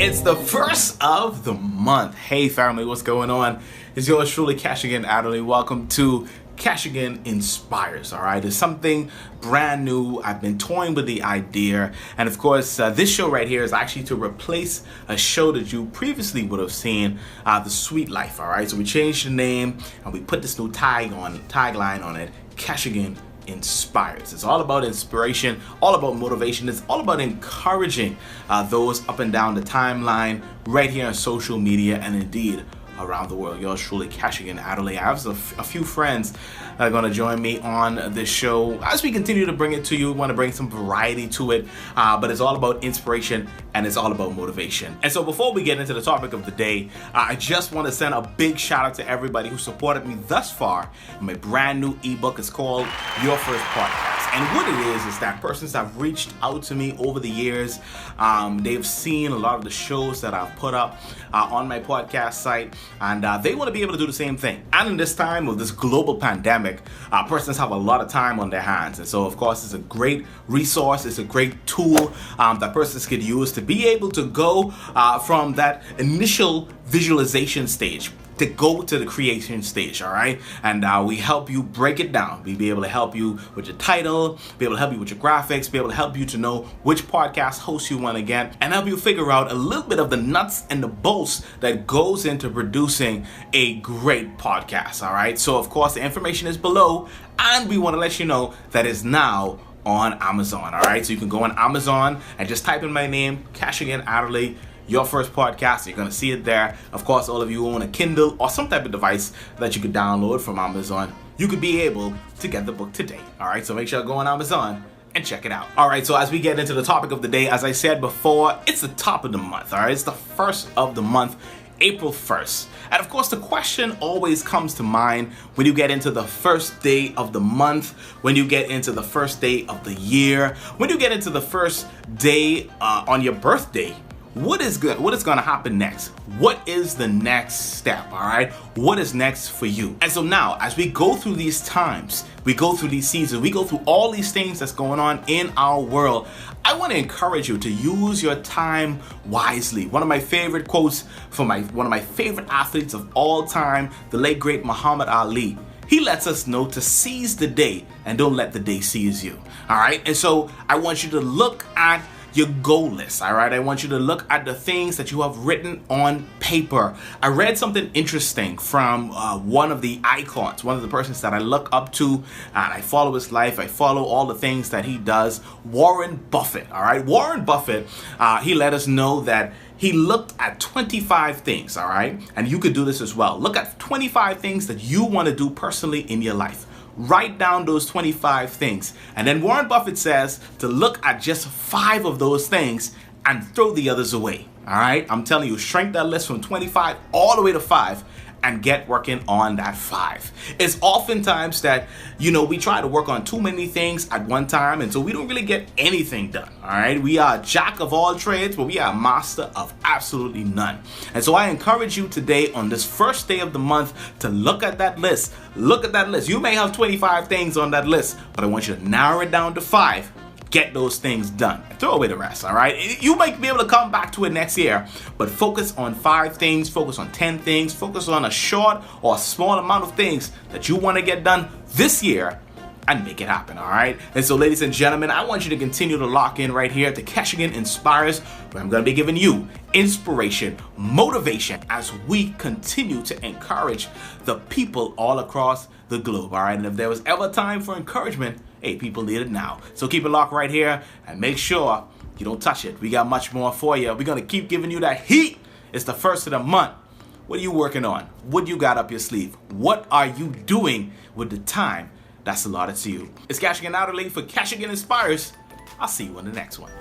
It's the first of the month. Hey family, what's going on? It's yours truly, Keshagen Adderley. Welcome to Keshagen Inspires. All right, it's something brand new. I've been toying with the idea, and of course, this show right here is actually to replace a show that you previously would have seen, The Sweet Life. All right, so we changed the name and we put this new tagline on it: Keshagen Inspires. It's all about inspiration, all about motivation. It's all about encouraging those up and down the timeline, right here on social media, and indeed around the world. Yours truly, Keshagen Adderley. I have a few friends that are going to join me on this show as we continue to bring it to you. We want to bring some variety to it, but it's all about inspiration and it's all about motivation. And so before we get into the topic of the day, I just want to send a big shout out to everybody who supported me thus far in my brand new ebook. It's called Your First Podcast. And what it is that persons have reached out to me over the years. They've seen a lot of the shows that I've put up on my podcast site, and they want to be able to do the same thing. And in this time of this global pandemic, persons have a lot of time on their hands. And so, of course, it's a great resource. It's a great tool that persons could use to be able to go from that initial visualization stage to go to the creation stage, all right? And we help you break it down. We be able to help you with your title, be able to help you with your graphics, be able to help you to know which podcast host you want to get, and help you figure out a little bit of the nuts and the bolts that goes into producing a great podcast, all right? So, of course, the information is below, and we want to let you know that it's now on Amazon, all right? So you can go on Amazon and just type in my name, Keshagen Adderley, Your First Podcast. You're going to see it there. Of course, all of you who own a Kindle or some type of device that you could download from Amazon, you could be able to get the book today. All right, so make sure to go on Amazon and check it out. All right, so as we get into the topic of the day, as I said before, it's the top of the month. All right, it's the first of the month, April 1st. And of course, the question always comes to mind when you get into the first day of the month, when you get into the first day of the year, when you get into the first day on your birthday. What is going to happen next? What is the next step, all right? What is next for you? And so now, as we go through these times, we go through these seasons, we go through all these things that's going on in our world, I want to encourage you to use your time wisely. One of my favorite quotes from one of my favorite athletes of all time, the late great Muhammad Ali. He lets us know to seize the day and don't let the day seize you, all right? And so I want you to look at your goal list, all right? I want you to look at the things that you have written on paper. I read something interesting from one of the icons, one of the persons that I look up to, and I follow his life. I follow all the things that he does. Warren Buffett, all right? Warren Buffett, he let us know that he looked at 25 things, all right? And you could do this as well. Look at 25 things that you want to do personally in your life. Write down those 25 things. And then Warren Buffett says to look at just 5 of those things and throw the others away. All right? I'm telling you, shrink that list from 25 all the way to 5 and get working on that 5. It's oftentimes that, we try to work on too many things at one time, and so we don't really get anything done, all right? We are jack of all trades, but we are master of absolutely none. And so I encourage you today on this first day of the month to look at that list. Look at that list. You may have 25 things on that list, but I want you to narrow it down to 5. Get those things done. Throw away the rest, all right? You might be able to come back to it next year, but focus on 5 things, focus on 10 things, focus on a short or a small amount of things that you want to get done this year and make it happen, all right? And so, ladies and gentlemen, I want you to continue to lock in right here to Keshagen Inspires, where I'm going to be giving you inspiration, motivation, as we continue to encourage the people all across the globe, all right? And if there was ever time for encouragement, hey, people need it now. So keep it locked right here and make sure you don't touch it. We got much more for you. We're going to keep giving you that heat. It's the first of the month. What are you working on? What you got up your sleeve? What are you doing with the time that's allotted to you? It's Keshagen Adderley for Keshagen Inspires. I'll see you on the next one.